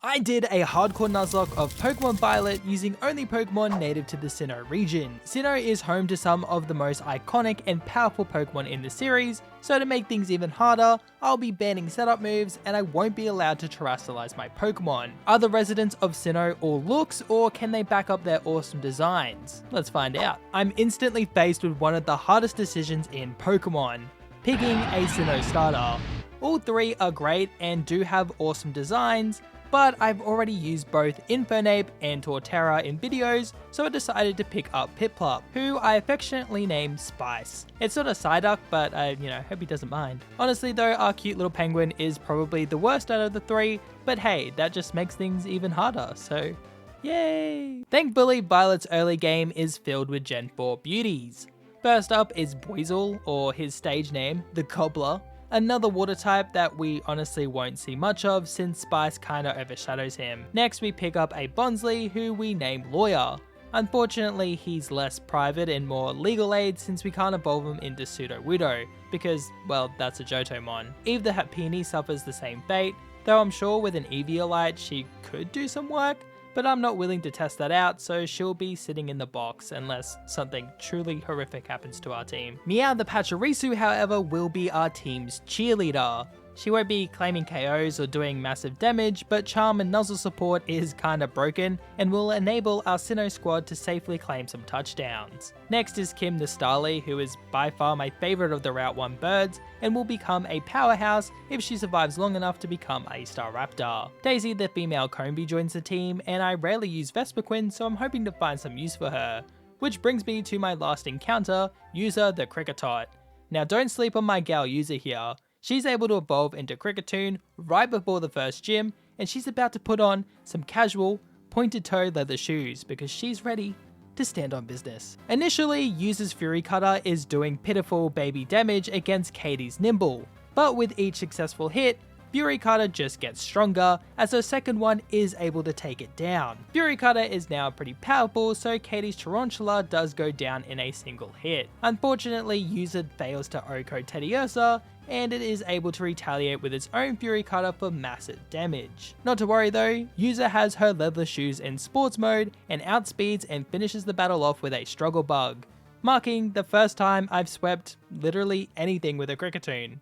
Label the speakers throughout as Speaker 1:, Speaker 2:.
Speaker 1: I did a hardcore Nuzlocke of Pokemon Violet using only Pokemon native to the Sinnoh region. Sinnoh is home to some of the most iconic and powerful Pokemon in the series, so to make things even harder, I'll be banning setup moves and I won't be allowed to terrestrialize my Pokemon. Are the residents of Sinnoh all looks, or can they back up their awesome designs? Let's find out. I'm instantly faced with one of the hardest decisions in Pokemon, picking a Sinnoh starter. All three are great and do have awesome designs, but I've already used both Infernape and Torterra in videos, so I decided to pick up Piplup, who I affectionately named Spice. It's sort of Psyduck, but I, hope he doesn't mind. Honestly though, our cute little penguin is probably the worst out of the three, but hey, that just makes things even harder, so yay! Thankfully, Violet's early game is filled with Gen 4 beauties. First up is Buizel, or his stage name, the Cobbler. Another water type that we honestly won't see much of since Spice kinda overshadows him. Next we pick up a Bonsly who we name Lawyer. Unfortunately he's less private and more legal aid since we can't evolve him into Sudowoodo because, well, that's a Johtomon. Eve the Happiny suffers the same fate, though I'm sure with an Eviolite she could do some work, but I'm not willing to test that out, so she'll be sitting in the box unless something truly horrific happens to our team. Meow the Pachirisu, however, will be our team's cheerleader. She won't be claiming KOs or doing massive damage, but Charm and Nuzzle support is kinda broken and will enable our Sinnoh squad to safely claim some touchdowns. Next is Kim the Starly, who is by far my favourite of the Route 1 birds and will become a powerhouse if she survives long enough to become a Staraptor. Daisy the female Combee joins the team, and I rarely use Vespiquen, so I'm hoping to find some use for her. Which brings me to my last encounter, User the Kricketot. Now don't sleep on my gal User here. She's able to evolve into Kricketune right before the first gym, and she's about to put on some casual, pointed-toe leather shoes because she's ready to stand on business. Initially, User's Fury Cutter is doing pitiful baby damage against Katie's Nimble, but with each successful hit, Fury Cutter just gets stronger as her second one is able to take it down. Fury Cutter is now pretty powerful, so Katie's Tarantula does go down in a single hit. Unfortunately, User fails to OHKO Teddiursa, and it is able to retaliate with its own Fury Cutter for massive damage. Not to worry though, User has her leather shoes in sports mode and outspeeds and finishes the battle off with a Struggle Bug, marking the first time I've swept literally anything with a Kricketune.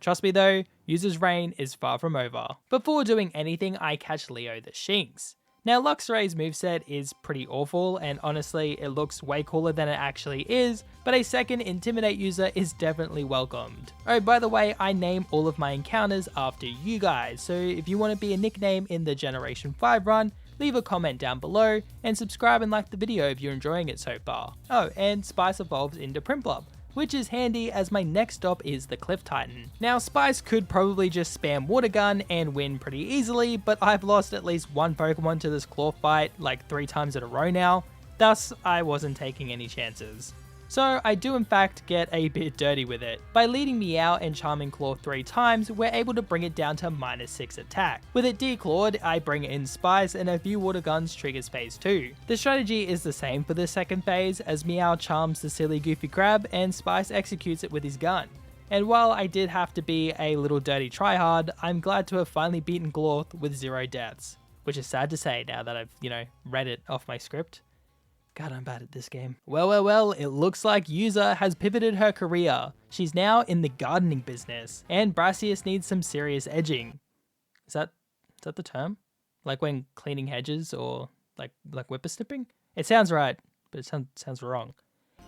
Speaker 1: Trust me though, User's reign is far from over. Before doing anything, I catch Leo the Shinx. Now Luxray's moveset is pretty awful, and honestly it looks way cooler than it actually is, but a second Intimidate user is definitely welcomed. Oh, by the way, I name all of my encounters after you guys, so if you want to be a nickname in the Generation 5 run, leave a comment down below, and subscribe and like the video if you're enjoying it so far. Oh, and Spice evolves into Prinplup, which is handy as my next stop is the Cliff Titan. Now Spice could probably just spam Water Gun and win pretty easily, but I've lost at least one Pokemon to this claw fight like 3 times in a row now, thus I wasn't taking any chances. So I do in fact get a bit dirty with it. By leading Meow and Charming Claw 3 times, we're able to bring it down to -6 attack. With it declawed, I bring in Spice and a few Water Guns triggers phase 2. The strategy is the same for the second phase, as Meow charms the silly goofy crab and Spice executes it with his gun. And while I did have to be a little dirty tryhard, I'm glad to have finally beaten Glorth with 0 deaths. Which is sad to say now that I've, read it off my script. God, I'm bad at this game. Well, it looks like User has pivoted her career. She's now in the gardening business, and Brassius needs some serious edging. Is that the term? Like when cleaning hedges or like whippersnipping? It sounds right, but it sounds wrong.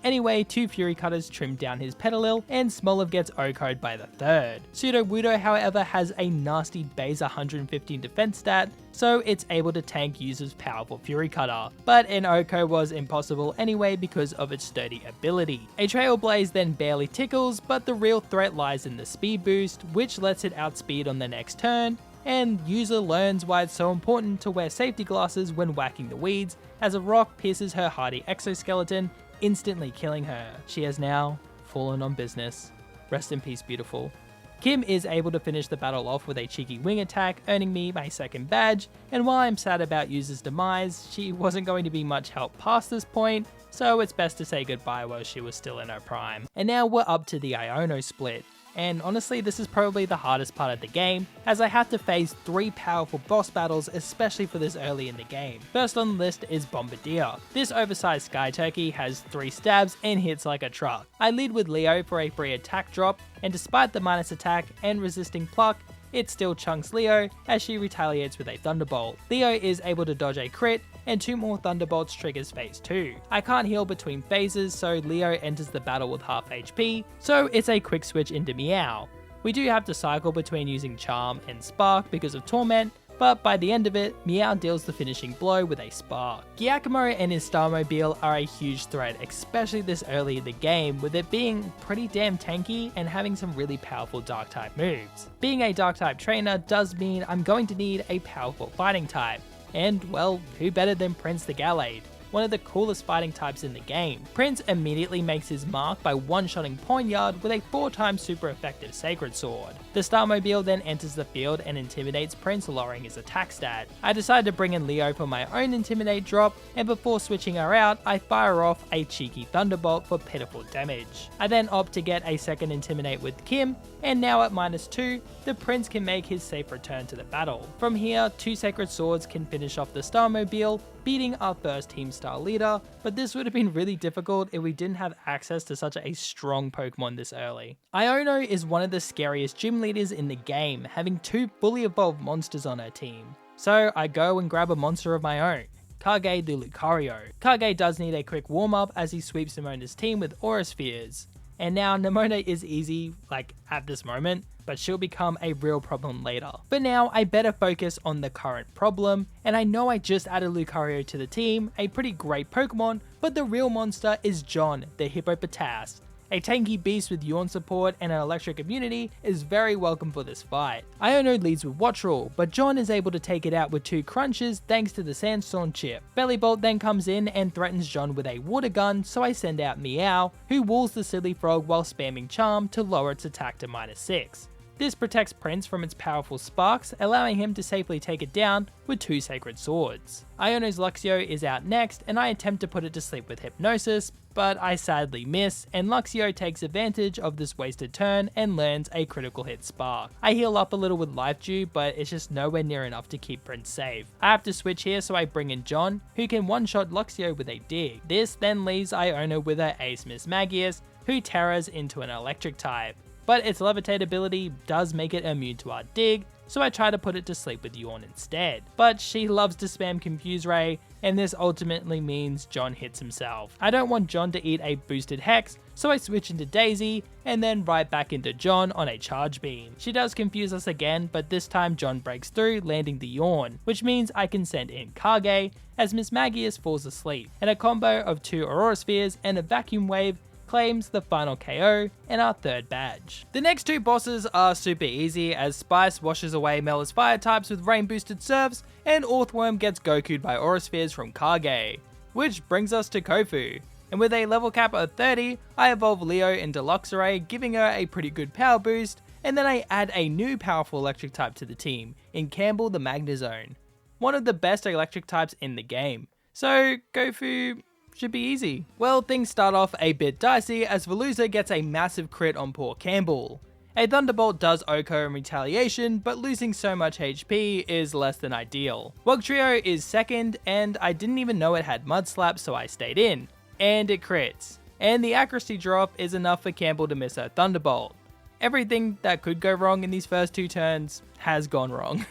Speaker 1: Anyway, 2 Fury Cutters trim down his Petalil, and Smoliv gets OHKO'd by the third. Sudowoodo, however, has a nasty base 115 defense stat, so it's able to tank User's powerful Fury Cutter, but an OHKO was impossible anyway because of its sturdy ability. A Trail Blaze then barely tickles, but the real threat lies in the speed boost, which lets it outspeed on the next turn, and User learns why it's so important to wear safety glasses when whacking the weeds, as a rock pierces her hardy exoskeleton, instantly killing her. She has now fallen on business. Rest in peace, beautiful. Kim is able to finish the battle off with a cheeky wing attack, earning me my second badge, and while I'm sad about User's demise, she wasn't going to be much help past this point, so it's best to say goodbye while she was still in her prime. And now we're up to the Iono split. and honestly this is probably the hardest part of the game, as I have to face 3 powerful boss battles especially for this early in the game. First on the list is Bombardier. This oversized sky turkey has 3 stabs and hits like a truck. I lead with Leo for a free attack drop, and despite the minus attack and resisting pluck, it still chunks Leo as she retaliates with a Thunderbolt. Leo is able to dodge a crit, and 2 more Thunderbolts triggers phase 2. I can't heal between phases, so Leo enters the battle with half HP, so it's a quick switch into Meow. We do have to cycle between using Charm and Spark because of Torment, but by the end of it, Meow deals the finishing blow with a Spark. Giacomo and his Starmobile are a huge threat, especially this early in the game, with it being pretty damn tanky and having some really powerful Dark type moves. Being a Dark type trainer does mean I'm going to need a powerful fighting type, and well, who better than Prince the Gallade? One of the coolest fighting types in the game. Prince immediately makes his mark by one-shotting Poignard with a 4x super effective Sacred Sword. The Starmobile then enters the field and intimidates Prince, lowering his attack stat. I decide to bring in Leo for my own Intimidate drop, and before switching her out, I fire off a cheeky Thunderbolt for pitiful damage. I then opt to get a second Intimidate with Kim, and now at -2, the Prince can make his safe return to the battle. From here, 2 Sacred Swords can finish off the Starmobile, beating our first Team Star leader, but this would have been really difficult if we didn't have access to such a strong Pokemon this early. Iono is one of the scariest gym leaders in the game, having 2 fully evolved monsters on her team. So I go and grab a monster of my own, Kage the Lucario. Kage does need a quick warm up as he sweeps Nemona's team with Aura Spheres. And now Nemona is easy, like at this moment, but she'll become a real problem later. For now, I better focus on the current problem, and I know I just added Lucario to the team, a pretty great Pokemon, but the real monster is John, the Hippopotas. A tanky beast with Yawn support and an electric immunity is very welcome for this fight. Iono leads with Watch Roll, but John is able to take it out with 2 crunches thanks to the Sandstorm chip. Bellybolt then comes in and threatens John with a water gun, so I send out Meow, who walls the silly frog while spamming Charm to lower its attack to -6. This protects Prince from its powerful sparks, allowing him to safely take it down with 2 Sacred Swords. Iono's Luxio is out next, and I attempt to put it to sleep with Hypnosis, but I sadly miss, and Luxio takes advantage of this wasted turn and learns a critical hit Spark. I heal up a little with Life Dew, but it's just nowhere near enough to keep Prince safe. I have to switch here, so I bring in John, who can one-shot Luxio with a Dig. This then leaves Iono with her ace Mismagius, who terrors into an electric type. But its Levitate ability does make it immune to our Dig, so I try to put it to sleep with Yawn instead. But she loves to spam Confuse Ray, and this ultimately means John hits himself. I don't want John to eat a boosted Hex, so I switch into Daisy, and then right back into John on a Charge Beam. She does confuse us again, but this time John breaks through, landing the Yawn, which means I can send in Kage, as Mismagius falls asleep, and a combo of 2 Aurora Spheres and a Vacuum Wave claims the final KO and our 3rd badge. The next 2 bosses are super easy, as Spice washes away Mela's fire types with rain boosted serves, and Orthworm gets Goku'd by Aura Spheres from Kage. Which brings us to Kofu, and with a level cap of 30, I evolve Leo into Luxray, giving her a pretty good power boost, and then I add a new powerful electric type to the team, in Campbell the Magnezone. One of the best electric types in the game. So Kofu should be easy. Well, things start off a bit dicey as Veluza gets a massive crit on poor Campbell. A Thunderbolt does Oko in retaliation, but losing so much HP is less than ideal. Wugtrio is second, and I didn't even know it had Mud Slap, so I stayed in. And it crits. And the accuracy drop is enough for Campbell to miss her Thunderbolt. Everything that could go wrong in these first 2 turns has gone wrong.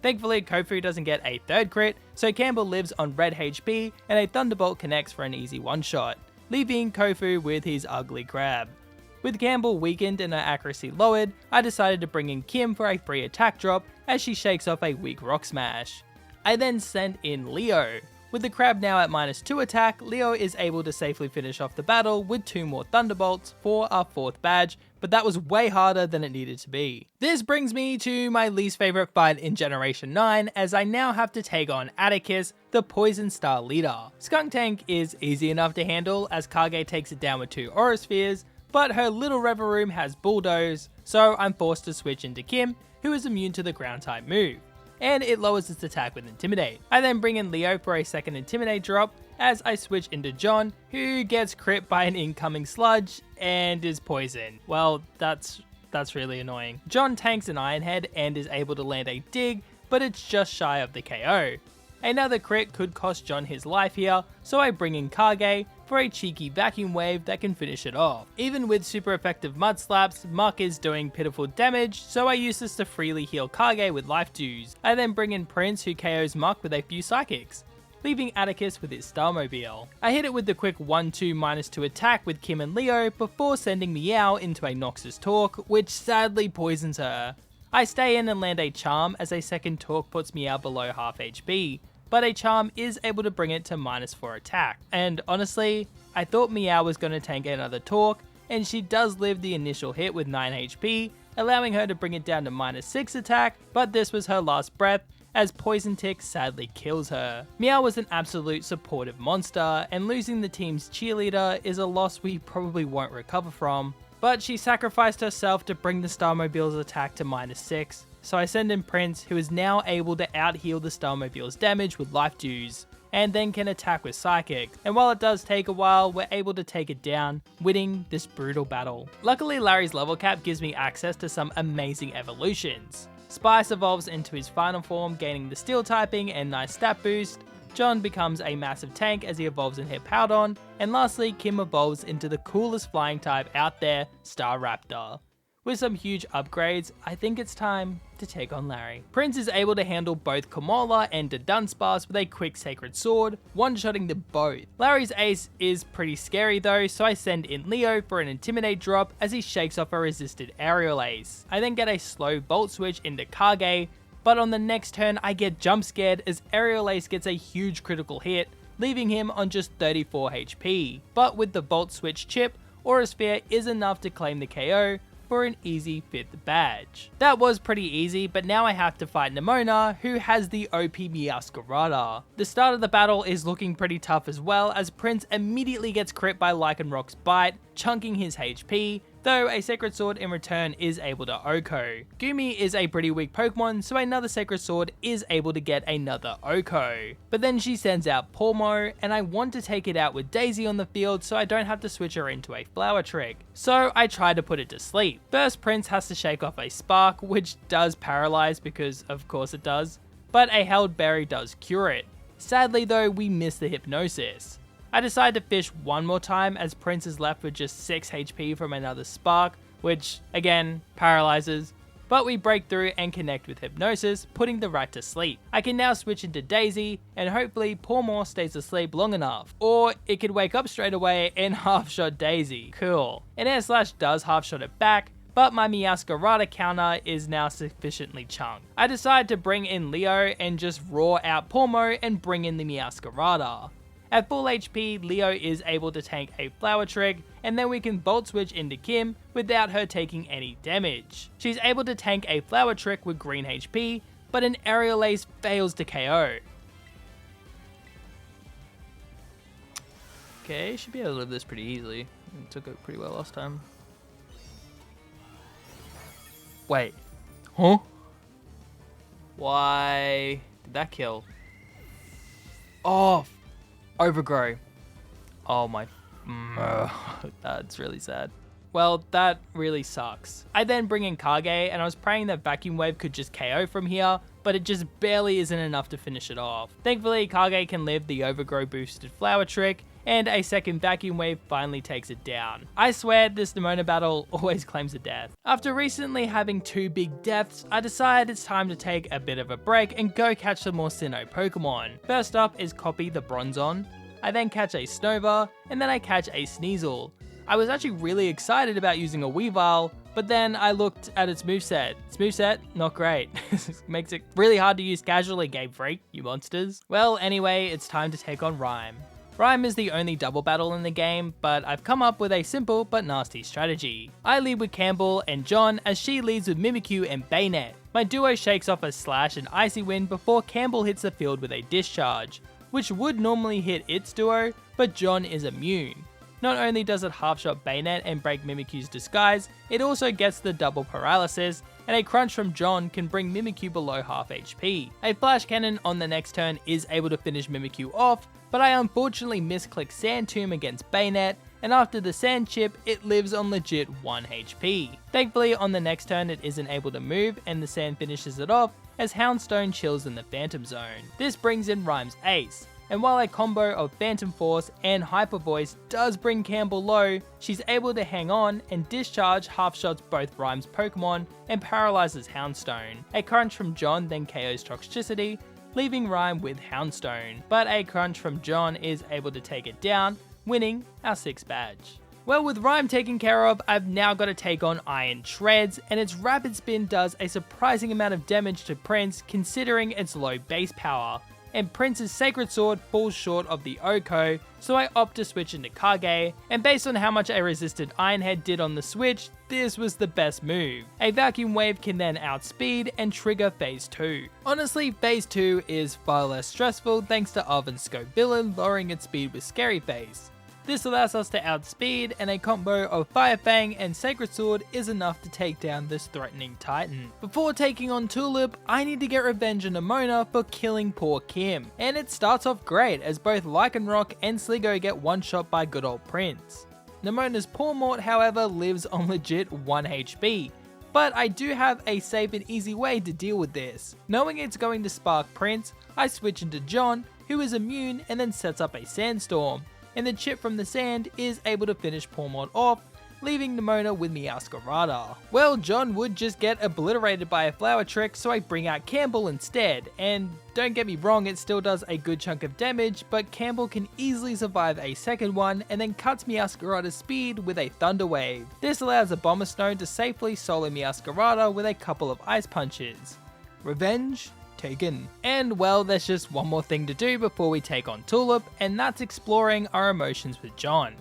Speaker 1: Thankfully, Kofu doesn't get a 3rd crit, so Campbell lives on red HP and a Thunderbolt connects for an easy one-shot, leaving Kofu with his ugly crab. With Campbell weakened and her accuracy lowered, I decided to bring in Kim for a free attack drop as she shakes off a weak Rock Smash. I then sent in Leo. With the crab now at -2 attack, Leo is able to safely finish off the battle with 2 more Thunderbolts for our 4th badge, but that was way harder than it needed to be. This brings me to my least favorite fight in Generation 9, as I now have to take on Atticus, the Poison Star leader. Skuntank is easy enough to handle as Kage takes it down with 2 Aura Spheres, but her little Reveroom has Bulldoze, so I'm forced to switch into Kim, who is immune to the ground type move, and it lowers its attack with Intimidate. I then bring in Leo for a second Intimidate drop, as I switch into John, who gets crit by an incoming sludge and is poisoned. Well, that's really annoying. John tanks an Iron Head and is able to land a dig, but it's just shy of the KO. Another crit could cost John his life here, so I bring in Kage for a cheeky vacuum wave that can finish it off. Even with super effective mud slaps, Muck is doing pitiful damage, so I use this to freely heal Kage with life dews. I then bring in Prince, who KOs Muck with a few psychics, leaving Atticus with his Starmobile. I hit it with the quick 1-2 -2 attack with Kim and Leo before sending Meow into a Noxus Talk, which sadly poisons her. I stay in and land a Charm, as a second Talk puts Meow below half HP, but a Charm is able to bring it to -4 attack. And honestly, I thought Meow was going to tank another Talk, and she does live the initial hit with 9 HP, allowing her to bring it down to -6 attack, but this was her last breath, as Poison Tick sadly kills her. Meow was an absolute supportive monster, and losing the team's cheerleader is a loss we probably won't recover from, but she sacrificed herself to bring the Starmobile's attack to -6, so I send in Prince, who is now able to out-heal the Starmobile's damage with life dews, and then can attack with Psychic, and while it does take a while, we're able to take it down, winning this brutal battle. Luckily, Larry's level cap gives me access to some amazing evolutions. Spice evolves into his final form, gaining the Steel typing and nice stat boost. John becomes a massive tank as he evolves in Hippowdon, and lastly, Kim evolves into the coolest flying type out there, Staraptor. With some huge upgrades, I think it's time to take on Larry. Prince is able to handle both Komola and the Dunsparce with a quick Sacred Sword, one-shotting them both. Larry's ace is pretty scary though, so I send in Leo for an Intimidate drop as he shakes off a resisted Aerial Ace. I then get a slow Volt Switch into Kage, but on the next turn I get jump scared as Aerial Ace gets a huge critical hit, leaving him on just 34 HP. But with the Volt Switch chip, Aura Sphere is enough to claim the KO, for an easy 5th badge. That was pretty easy, but now I have to fight Nemona, who has the OP Meowscarada. The start of the battle is looking pretty tough as well, as Prince immediately gets crit by Lycanroc's bite, chunking his HP, though a Sacred Sword in return is able to OHKO. Gumi is a pretty weak Pokemon, so another Sacred Sword is able to get another OHKO. But then she sends out Pawmo, and I want to take it out with Daisy on the field so I don't have to switch her into a Flower Trick. So I try to put it to sleep. First, Prince has to shake off a Spark, which does paralyze because of course it does, but a Held Berry does cure it. Sadly though, we miss the Hypnosis. I decide to fish one more time as Prince is left with just 6 HP from another Spark, which again paralyzes, but we break through and connect with Hypnosis, putting the rat to sleep. I can now switch into Daisy, and hopefully Pawmo stays asleep long enough, or it could wake up straight away and half-shot Daisy. Cool. And Air Slash does half-shot it back, but my Meowscarada counter is now sufficiently chunked. I decide to bring in Leo and just roar out Pawmo and bring in the Meowscarada. At full HP, Leo is able to tank a Flower Trick, and then we can Volt Switch into Kim without her taking any damage. She's able to tank a Flower Trick with green HP, but an Aerial Ace fails to KO. Okay, should be able to live this pretty easily. It took it pretty well last time. Wait. Huh? Why did that kill? Oh, Overgrow. Oh my. That's really sad. Well, that really sucks. I then bring in Kage, and I was praying that Vacuum Wave could just KO from here, but it just barely isn't enough to finish it off. Thankfully, Kage can live the Overgrow boosted Flower Trick, and a second Vacuum Wave finally takes it down. I swear this Nemona battle always claims a death. After recently having 2 big deaths, I decide it's time to take a bit of a break and go catch some more Sinnoh Pokemon. First up is Copy the Bronzong. I then catch a Snover, and then I catch a Sneasel. I was actually really excited about using a Weavile, but then I looked at its moveset. Its moveset, not great. Makes it really hard to use casually, Game Freak, you monsters. Well, anyway, it's time to take on Rhyme. Rhyme is the only double battle in the game, but I've come up with a simple but nasty strategy. I lead with Campbell and John as she leads with Mimikyu and Bayonet. My duo shakes off a Slash and Icy Wind before Campbell hits the field with a Discharge, which would normally hit its duo, but John is immune. Not only does it half-shot Bayonet and break Mimikyu's disguise, it also gets the double paralysis, and a crunch from John can bring Mimikyu below half HP. A flash cannon on the next turn is able to finish Mimikyu off, but I unfortunately misclick Sand Tomb against Bayonet, and after the sand chip, it lives on legit 1 HP. Thankfully on the next turn it isn't able to move and the sand finishes it off as Houndstone chills in the Phantom Zone. This brings in Rhyme's ace, and while a combo of Phantom Force and Hyper Voice does bring Campbell low, she's able to hang on and discharge half shots both Rhyme's Pokemon and paralyzes Houndstone. A crunch from John then KOs Toxicity, leaving Rhyme with Houndstone, but a crunch from John is able to take it down, winning our 6th badge. Well, with Rhyme taken care of, I've now got to take on Iron Shreds, and its Rapid Spin does a surprising amount of damage to Prince considering its low base power, and Prince's Sacred Sword falls short of the Oko, so I opt to switch into Kage, and based on how much I resisted Iron Head did on the switch, this was the best move. A Vacuum Wave can then outspeed and trigger Phase 2. Honestly, Phase 2 is far less stressful thanks to Arven's Scope Villain lowering its speed with Scary Face. This allows us to outspeed, and a combo of Fire Fang and Sacred Sword is enough to take down this threatening titan. Before taking on Tulip, I need to get revenge on Nemona for killing poor Kim, and it starts off great as both Lycanroc and Sligo get one shot by good old Prince. Nemona's Pawmort however lives on legit 1 HP, but I do have a safe and easy way to deal with this. Knowing it's going to spark Prince, I switch into John, who is immune and then sets up a Sandstorm, and the chip from the sand is able to finish Pawmort off, leaving Nemona with Meowscarada. Well, John would just get obliterated by a Flower Trick, so I bring out Campbell instead, and don't get me wrong, it still does a good chunk of damage, but Campbell can easily survive a second one and then cuts Meowscarada's speed with a Thunder Wave. This allows Abomasnow to safely solo Meowscarada with a couple of Ice Punches. Revenge taken. And well, there's just one more thing to do before we take on Tulip, and that's exploring our emotions with John.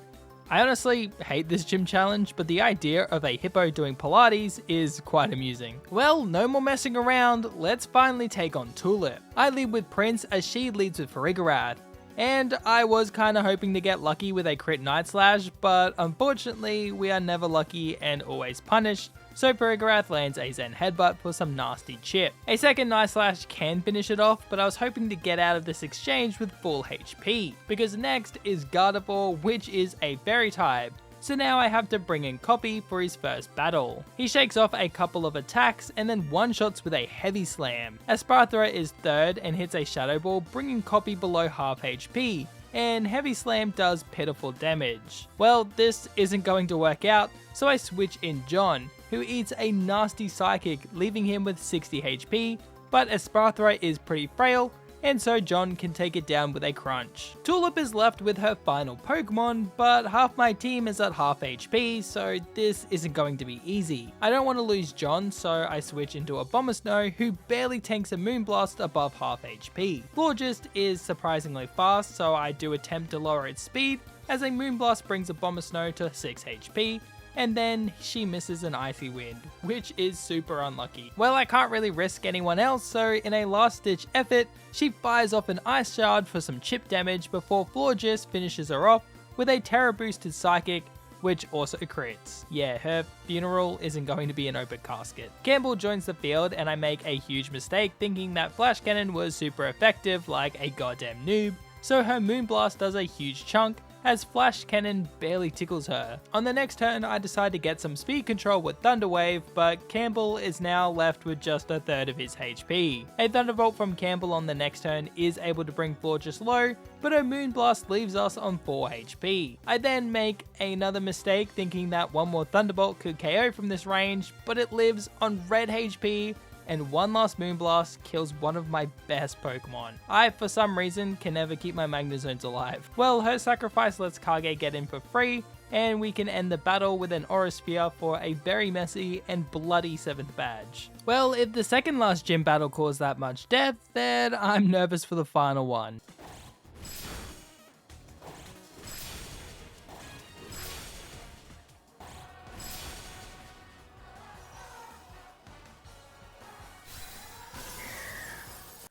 Speaker 1: I honestly hate this gym challenge, but the idea of a hippo doing Pilates is quite amusing. Well, no more messing around, let's finally take on Tulip. I lead with Prince as she leads with Farigiraf, and I was kinda hoping to get lucky with a crit Night Slash, but unfortunately we are never lucky and always punished, so Farigiraf lands a Zen Headbutt for some nasty chip. A second Night Slash can finish it off, but I was hoping to get out of this exchange with full HP, because next is Gardevoir, which is a Fairy type, so now I have to bring in Copy for his first battle. He shakes off a couple of attacks and then one-shots with a Heavy Slam. Asparthra is third and hits a Shadow Ball, bringing Copy below half HP, and Heavy Slam does pitiful damage. Well, this isn't going to work out, so I switch in John, who eats a nasty Psychic, leaving him with 60 HP, but Asparthra is pretty frail, and so John can take it down with a crunch. Tulip is left with her final Pokemon, but half my team is at half HP, so this isn't going to be easy. I don't want to lose John, so I switch into Abomasnow, who barely tanks a Moonblast above half HP. Florgist is surprisingly fast, so I do attempt to lower its speed, as a Moonblast brings Abomasnow to 6 HP, and then she misses an Icy Wind, which is super unlucky. Well, I can't really risk anyone else, so in a last-ditch effort, she fires off an Ice Shard for some chip damage before Florgist finishes her off with a Terra-boosted Psychic, which also crits. Yeah, her funeral isn't going to be an open casket. Campbell joins the field, and I make a huge mistake thinking that Flash Cannon was super effective like a goddamn noob, so her Moonblast does a huge chunk, as Flash Cannon barely tickles her. On the next turn, I decide to get some speed control with Thunder Wave, but Campbell is now left with just a third of his HP. A Thunderbolt from Campbell on the next turn is able to bring Florgist low, but her Moonblast leaves us on 4 HP. I then make another mistake thinking that one more Thunderbolt could KO from this range, but it lives on red HP, and one last Moonblast kills one of my best Pokemon. I, for some reason, can never keep my Magnezones alive. Well, her sacrifice lets Kage get in for free, and we can end the battle with an Aura Sphere for a very messy and bloody 7th badge. Well, if the second last gym battle caused that much death, then I'm nervous for the final one.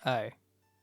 Speaker 1: Oh,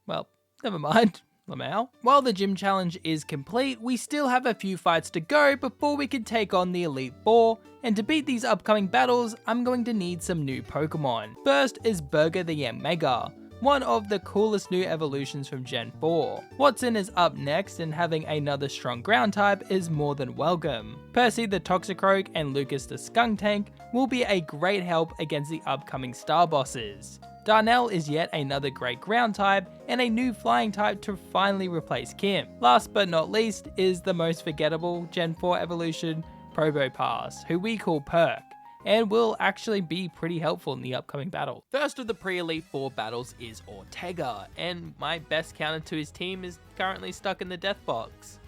Speaker 1: well, never mind. Lamau. While the gym challenge is complete, we still have a few fights to go before we can take on the Elite Four, and to beat these upcoming battles, I'm going to need some new Pokemon. First is Burger the Yanmega, one of the coolest new evolutions from Gen 4. Watson is up next, and having another strong ground type is more than welcome. Percy the Toxicroak and Lucas the Skuntank will be a great help against the upcoming star bosses. Darnell is yet another great ground type and a new flying type to finally replace Kim. Last but not least is the most forgettable Gen 4 evolution, Probopass, who we call Perk, and will actually be pretty helpful in the upcoming battle. First of the pre-Elite 4 battles is Ortega, and my best counter to his team is currently stuck in the death box.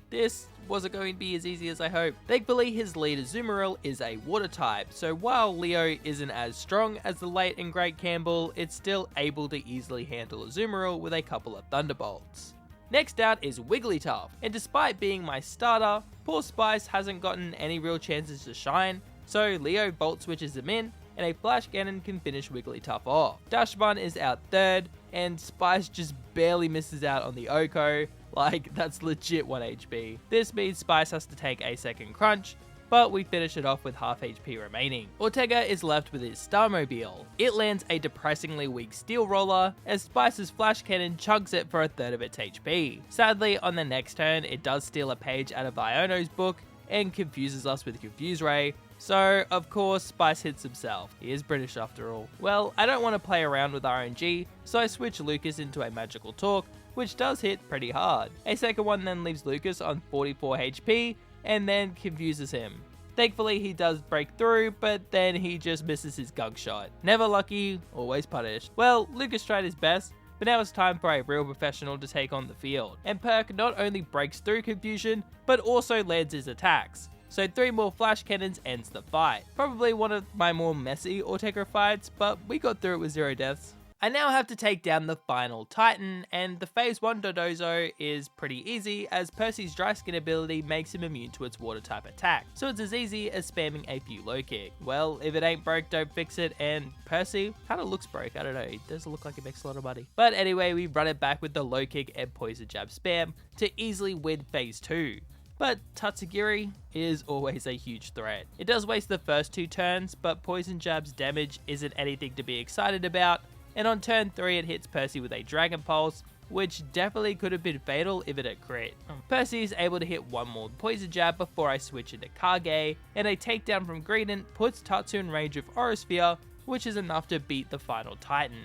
Speaker 1: This wasn't going to be as easy as I hoped. Thankfully, his leader Azumarill is a water type, so while Leo isn't as strong as the late and great Campbell, it's still able to easily handle Azumarill with a couple of Thunderbolts. Next out is Wigglytuff, and despite being my starter, poor Spice hasn't gotten any real chances to shine, so Leo Volt switches him in, and a Flash Cannon can finish Wigglytuff off. Dashbun is out third, and Spice just barely misses out on the Oko, like that's legit 1 HP. This means Spice has to take a second crunch, but we finish it off with half HP remaining. Ortega is left with his Starmobile. It lands a depressingly weak Steel Roller, as Spice's Flash Cannon chunks it for a third of its HP. Sadly, on the next turn, it does steal a page out of Iono's book and confuses us with Confuse Ray, so of course Spice hits himself. He is British after all. Well, I don't want to play around with RNG, so I switch Lucas into a Magical Talk, which does hit pretty hard. A second one then leaves Lucas on 44 HP, and then confuses him. Thankfully he does break through, but then he just misses his gunk shot. Never lucky, always punished. Well, Lucas tried his best, but now it's time for a real professional to take on the field. And Perk not only breaks through confusion, but also lands his attacks. So 3 more Flash Cannons ends the fight. Probably one of my more messy Ortega fights, but we got through it with 0 deaths. I now have to take down the final Titan, and the Phase 1 Dodozo is pretty easy, as Percy's Dry Skin ability makes him immune to its water type attack, so it's as easy as spamming a few low kick. Well, if it ain't broke, don't fix it, and Percy kinda looks broke, I don't know, it doesn't look like it makes a lot of money. But anyway, we run it back with the low kick and poison jab spam to easily win Phase 2. But Tatsugiri is always a huge threat. It does waste the first 2 turns, but Poison Jab's damage isn't anything to be excited about, and on turn 3 it hits Percy with a Dragon Pulse, which definitely could have been fatal if it had crit. Percy is able to hit 1 more Poison Jab before I switch into Kage, and a takedown from Greedent puts Tatsu in range of Orosphere, which is enough to beat the final Titan.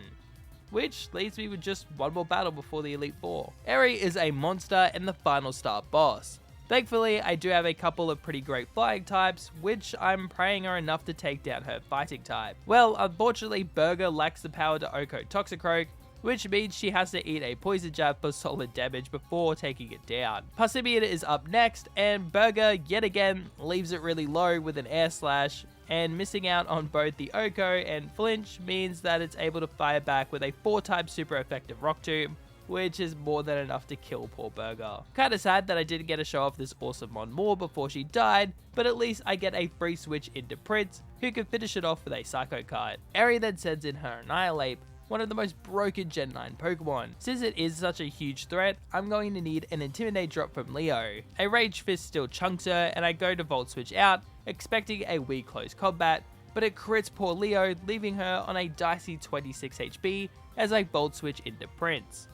Speaker 1: Which leaves me with just 1 more battle before the Elite Four. Eri is a monster and the final star boss. Thankfully, I do have a couple of pretty great flying types, which I'm praying are enough to take down her fighting type. Well, unfortunately, Burger lacks the power to Oko Toxicroak, which means she has to eat a poison jab for solid damage before taking it down. Passimian is up next, and Burger, yet again, leaves it really low with an air slash, and missing out on both the Oko and Flinch means that it's able to fire back with a 4-type super effective Rock Tomb, which is more than enough to kill poor Burger. Kinda sad that I didn't get to show off this awesome Mon more before she died, but at least I get a free switch into Prince, who can finish it off with a Psycho card. Eri then sends in her Annihilate, one of the most broken Gen 9 Pokemon. Since it is such a huge threat, I'm going to need an Intimidate drop from Leo. A Rage Fist still chunks her, and I go to Volt Switch out, expecting a weak close combat, but it crits poor Leo, leaving her on a dicey 26 HP as I Volt Switch into Prince.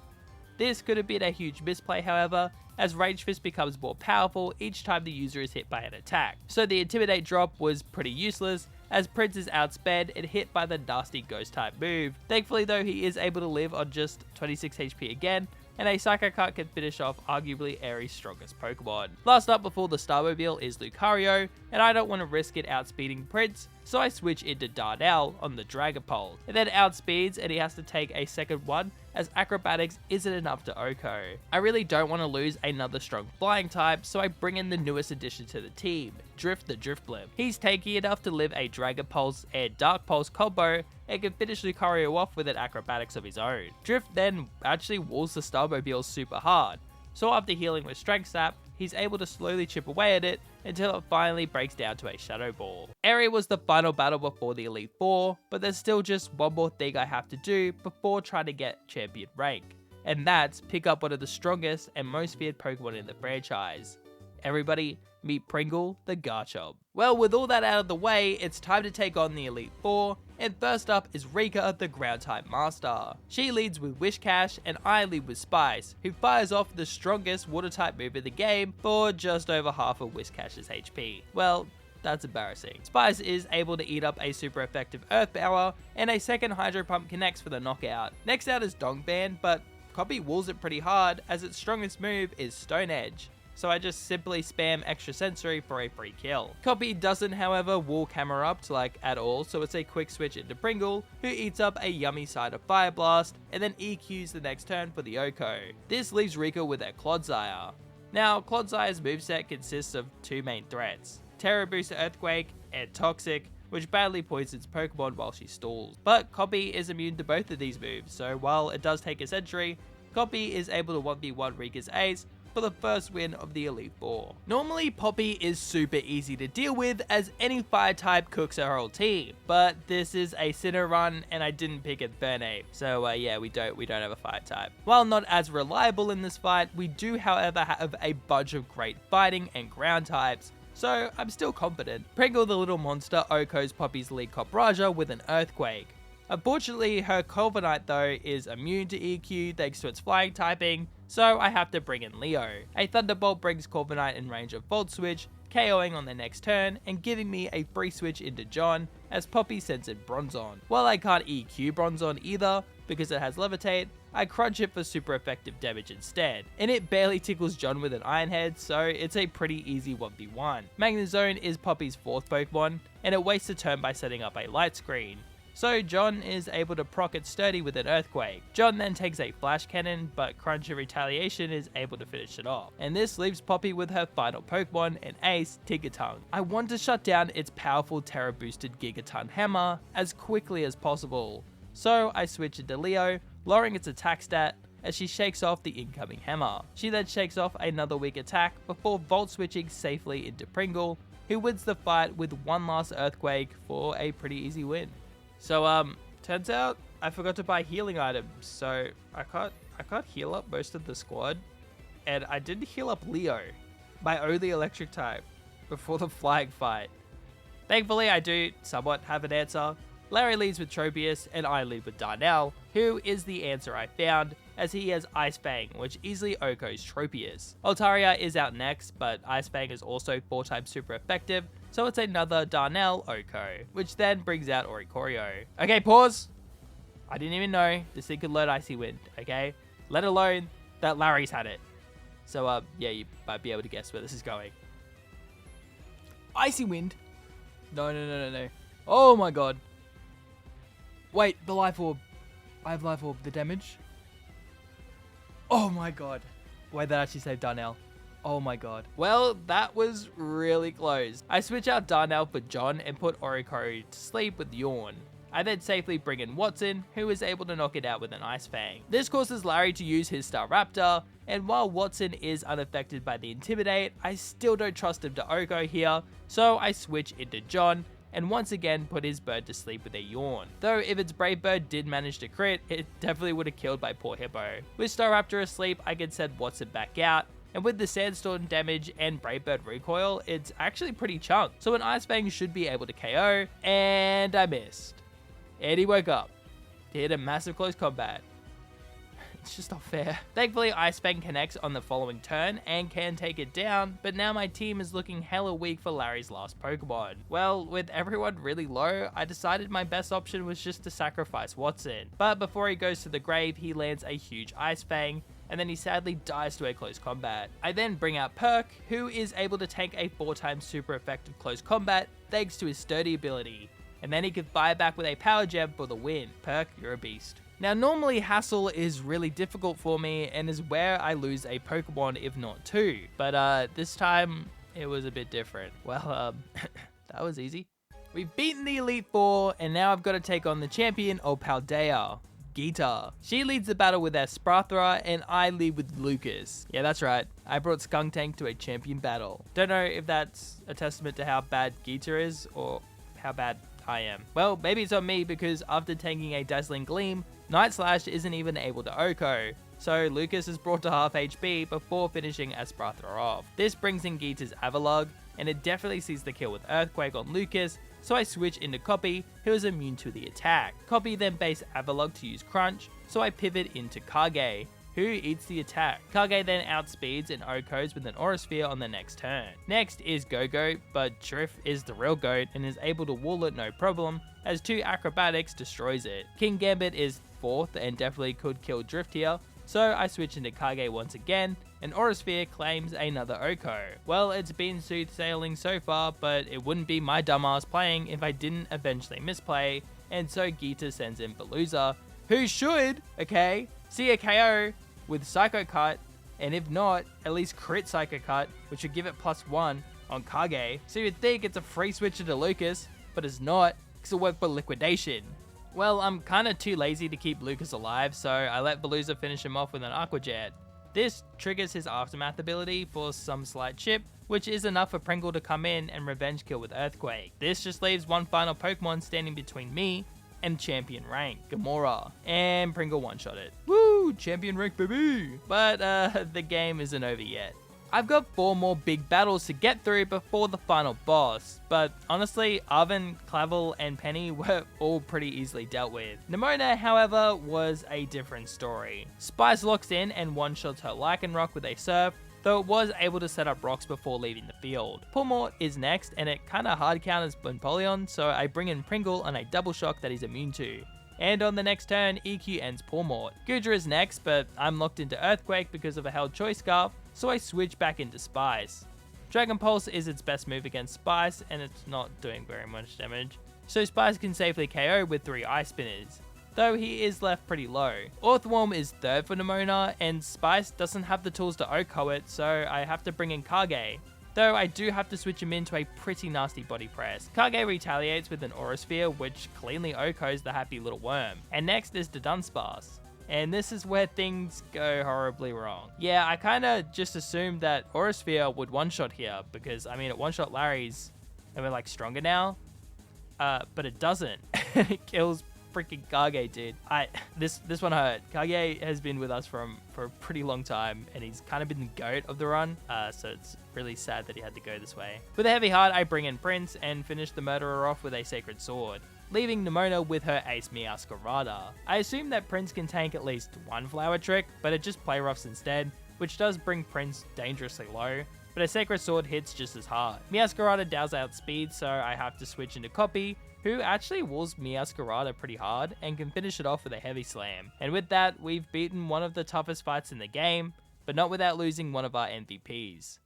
Speaker 1: This could have been a huge misplay, however, as Rage Fist becomes more powerful each time the user is hit by an attack. So the Intimidate drop was pretty useless, as Prince is outsped and hit by the nasty Ghost type move. Thankfully though, he is able to live on just 26 HP again, and a Psycho Cut can finish off arguably Eri's strongest Pokemon. Last up before the Starmobile is Lucario, and I don't want to risk it outspeeding Prince, so I switch into Darnell on the Dragon Pole. It then outspeeds and he has to take a second one, as Acrobatics isn't enough to Oko. I really don't want to lose another strong flying type, so I bring in the newest addition to the team, Drift the Drifblim. He's tanky enough to live a Dragon Pulse and Dark Pulse combo, and can finish Lucario off with an Acrobatics of his own. Drift then actually walls the Starmobile super hard, so after healing with Strength Sap, he's able to slowly chip away at it until it finally breaks down to a Shadow Ball. Eri was the final battle before the Elite Four, but there's still just one more thing I have to do before trying to get champion rank, and that's pick up one of the strongest and most feared Pokemon in the franchise. Everybody, meet Pringle the Garchomp. Well, with all that out of the way, it's time to take on the Elite Four, and first up is Rika the Ground-type Master. She leads with Whiscash, and I lead with Spice, who fires off the strongest Water-type move in the game for just over half of Whiscash's HP. Well, that's embarrassing. Spice is able to eat up a super effective Earth Power, and a second Hydro Pump connects for the knockout. Next out is Dongband, but Copy walls it pretty hard as its strongest move is Stone Edge, so I just simply spam Extra Sensory for a free kill. Copy doesn't, however, wall Camera up at all, so it's a quick switch into Pringle, who eats up a yummy side of Fire Blast, and then EQs the next turn for the Oko. This leaves Rika with a Clodsire. Now, Clodsire's moveset consists of two main threats: Terra Boost Earthquake and Toxic, which badly poisons Pokemon while she stalls. But Copy is immune to both of these moves, so while it does take a Century, Copy is able to 1v1 Rika's ace for the first win of the Elite Four. Normally, Poppy is super easy to deal with as any fire type cooks her whole team, but this is a Sinnoh run and I didn't pick Infernape, so yeah, we don't have a fire type. While not as reliable in this fight, we do however have a bunch of great fighting and ground types, so I'm still confident. Pringle the little monster Oko's Poppy's lead Cobraja with an Earthquake. Unfortunately, her Corviknight though is immune to EQ thanks to its flying typing, so I have to bring in Leo. A Thunderbolt brings Corviknight in range of Volt Switch, KOing on the next turn and giving me a free switch into John as Poppy sends in Bronzong. While I can't EQ Bronzong either because it has Levitate, I crunch it for super effective damage instead, and it barely tickles John with an Iron Head, so it's a pretty easy 1v1. Magnezone is Poppy's fourth Pokemon, and it wastes a turn by setting up a Light Screen, so John is able to proc it sturdy with an Earthquake. John then takes a Flash Cannon, but Crunch in retaliation is able to finish it off. And this leaves Poppy with her final Pokemon, an ace, Gigatung. I want to shut down its powerful Terra boosted Gigaton Hammer as quickly as possible, so I switch into Leo, lowering its attack stat as she shakes off the incoming hammer. She then shakes off another weak attack before Volt switching safely into Pringle, who wins the fight with one last Earthquake for a pretty easy win. So turns out I forgot to buy healing items, so I can't heal up most of the squad, and I didn't heal up Leo, my only electric type, before the flying fight. Thankfully I do somewhat have an answer. Larry leads with Tropius, and I lead with Darnell, who is the answer I found, as he has Ice Fang, which easily Oko's Tropius. Altaria is out next, but Ice Fang is also 4 times super effective, so it's another Darnell Oko, which then brings out Oricorio. Okay, pause! I didn't even know this thing could learn Icy Wind, okay? Let alone that Larry's had it. So yeah, you might be able to guess where this is going. Icy Wind? No. Oh my god. Wait, the Life Orb. I have Life Orb. The damage? Oh my god. Wait, that actually saved Darnell. Oh my god. Well, that was really close. I switch out Darnell for John and put Oricorio to sleep with Yawn. I then safely bring in Watson, who is able to knock it out with an Ice Fang. This causes Larry to use his Staraptor, and while Watson is unaffected by the Intimidate, I still don't trust him to Oko here, so I switch into John, and once again put his bird to sleep with a Yawn. Though if its Brave Bird did manage to crit, it definitely would have killed my poor Hippo. With Staraptor asleep, I can send Watson back out, and with the Sandstorm damage and Brave Bird recoil, it's actually pretty chunked, so an Ice Fang should be able to KO, and I missed. And he woke up to hit a massive close combat. It's just not fair. Thankfully, Ice Fang connects on the following turn and can take it down, but now my team is looking hella weak for Larry's last Pokemon. Well, with everyone really low, I decided my best option was just to sacrifice Watson. But before he goes to the grave, he lands a huge Ice Fang, and then he sadly dies to a close combat. I then bring out Perk, who is able to tank a 4 times super effective close combat thanks to his sturdy ability, and then he can fire back with a Power Gem for the win. Perk, you're a beast. Now normally Hassle is really difficult for me and is where I lose a Pokemon if not 2, but this time it was a bit different. Well, that was easy. We've beaten the Elite Four and now I've got to take on the champion of Paldea, Geeta. She leads the battle with Sprathra and I lead with Lucas. Yeah, that's right. I brought Skuntank to a champion battle. Don't know if that's a testament to how bad Geeta is or how bad I am. Well, maybe it's on me because after tanking a Dazzling Gleam, Night Slash isn't even able to Oko, so Lucas is brought to half HP before finishing Asparathra off. This brings in Geeta's Avalugg, and it definitely sees the kill with Earthquake on Lucas, so I switch into Copy, who is immune to the attack. Copy then base Avalugg to use Crunch, so I pivot into Kage, who eats the attack. Kage then outspeeds and OHKOs with an Aura Sphere on the next turn. Next is Go-Go, but Drift is the real GOAT and is able to wall it no problem, as 2 Acrobatics destroys it. King Gambit is 4th and definitely could kill Drift here, so I switch into Kage once again, and Aura Sphere claims another OHKO. Well, it's been smooth sailing so far, but it wouldn't be my dumbass playing if I didn't eventually misplay, and so Geeta sends in Veluza, who should, okay, see a KO with Psycho Cut, and if not, at least crit Psycho Cut, which would give it +1 on Kage. So you'd think it's a free switch to Lucas, but it's not, because it worked for Liquidation. Well, I'm kinda too lazy to keep Lucas alive, so I let Veluza finish him off with an Aqua Jet. This triggers his Aftermath ability for some slight chip, which is enough for Pringle to come in and revenge kill with Earthquake. This just leaves one final Pokemon standing between me and champion rank, Gamora, and Pringle one-shot it. Woo, champion rank baby! But the game isn't over yet. I've got 4 more big battles to get through before the final boss, but honestly, Arven, Clavel, and Penny were all pretty easily dealt with. Nemona, however, was a different story. Spice locks in and one-shots her Lycanroc with a Surf, though it was able to set up rocks before leaving the field. Pawmort is next, and it kinda hard counters Bonpolion, so I bring in Pringle on a double shock that he's immune to. And on the next turn, EQ ends Pawmort. Goodra is next, but I'm locked into Earthquake because of a held Choice Scarf, so I switch back into Spice. Dragon Pulse is its best move against Spice, and it's not doing very much damage, so Spice can safely KO with 3 Ice Spinners, though he is left pretty low. Orthworm is 3rd for Nemona, and Spice doesn't have the tools to OHKO it, so I have to bring in Kage, though I do have to switch him into a pretty nasty body press. Kage retaliates with an Aura Sphere, which cleanly OHKOs the happy little worm. And next is the Dunsparce, and this is where things go horribly wrong. Yeah, I kinda just assumed that Aura Sphere would one-shot here, because I mean it one-shot Larry's, and we're like stronger now, but it doesn't. It kills freaking Kage, dude. This one hurt. Kage has been with us for a pretty long time, and he's kind of been the GOAT of the run, so it's really sad that he had to go this way. With a heavy heart, I bring in Prince and finish the murderer off with a Sacred Sword, leaving Nemona with her ace Meowscarada. I assume that Prince can tank at least one Flower Trick, but it just play roughs instead, which does bring Prince dangerously low, but a Sacred Sword hits just as hard. Meowscarada dows outspeed, so I have to switch into Copy, who actually walls Meowscarada pretty hard and can finish it off with a Heavy Slam. And with that, we've beaten one of the toughest fights in the game, but not without losing one of our MVPs.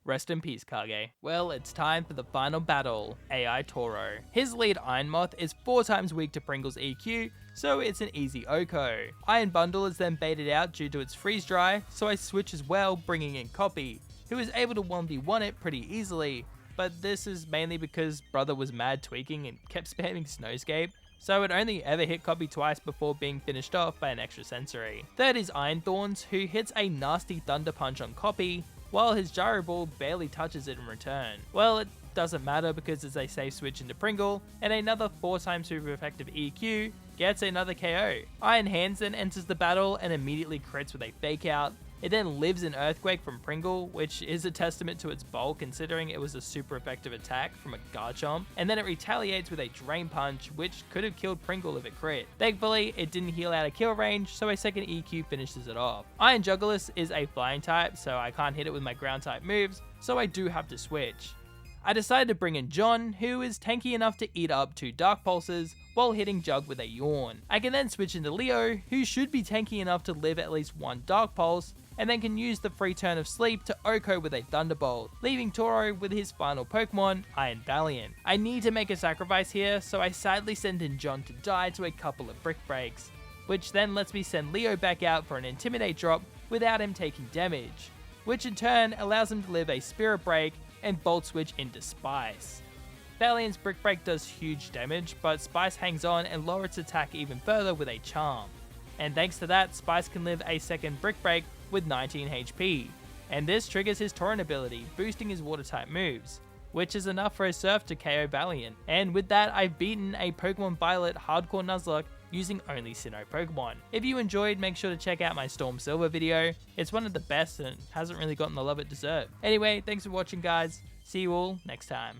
Speaker 1: Rest in peace, Kage. Well, it's time for the final battle, AI Toro. His lead Iron Moth is 4 times weak to Pringle's EQ, so it's an easy OHKO. Iron Bundle is then baited out due to its freeze dry, so I switch as well, bringing in Copy, who is able to 1v1 it pretty easily, but this is mainly because Brother was mad tweaking and kept spamming Snowscape, so it only ever hit Copy twice before being finished off by an extra sensory. Third is Iron Thorns, who hits a nasty Thunder Punch on Copy, while his Gyro Ball barely touches it in return. Well, it doesn't matter because it's a safe switch into Pringle, and another 4 times super effective EQ gets another KO. Iron Hands then enters the battle and immediately crits with a Fake Out. It then lives in Earthquake from Pringle, which is a testament to its bulk considering it was a super effective attack from a Garchomp, and then it retaliates with a Drain Punch, which could have killed Pringle if it crit. Thankfully, it didn't heal out of kill range, so a second EQ finishes it off. Iron Jugulis is a flying type, so I can't hit it with my ground type moves, so I do have to switch. I decided to bring in John, who is tanky enough to eat up 2 Dark Pulses while hitting Jug with a Yawn. I can then switch into Leo, who should be tanky enough to live at least 1 Dark Pulse, and then can use the free turn of sleep to OHKO with a Thunderbolt, leaving Toro with his final Pokemon, Iron Valiant. I need to make a sacrifice here, so I sadly send in John to die to a couple of Brick Breaks, which then lets me send Leo back out for an Intimidate drop without him taking damage, which in turn allows him to live a Spirit Break and Bolt Switch into Spice. Valiant's Brick Break does huge damage, but Spice hangs on and lowers its attack even further with a Charm. And thanks to that, Spice can live a second Brick Break with 19 HP, and this triggers his Torrent ability, boosting his water type moves, which is enough for a Surf to KO Valiant. And with that, I've beaten a Pokemon Violet Hardcore Nuzlocke using only Sinnoh Pokemon. If you enjoyed, make sure to check out my Storm Silver video. It's one of the best and hasn't really gotten the love it deserved. Anyway, thanks for watching guys. See you all next time.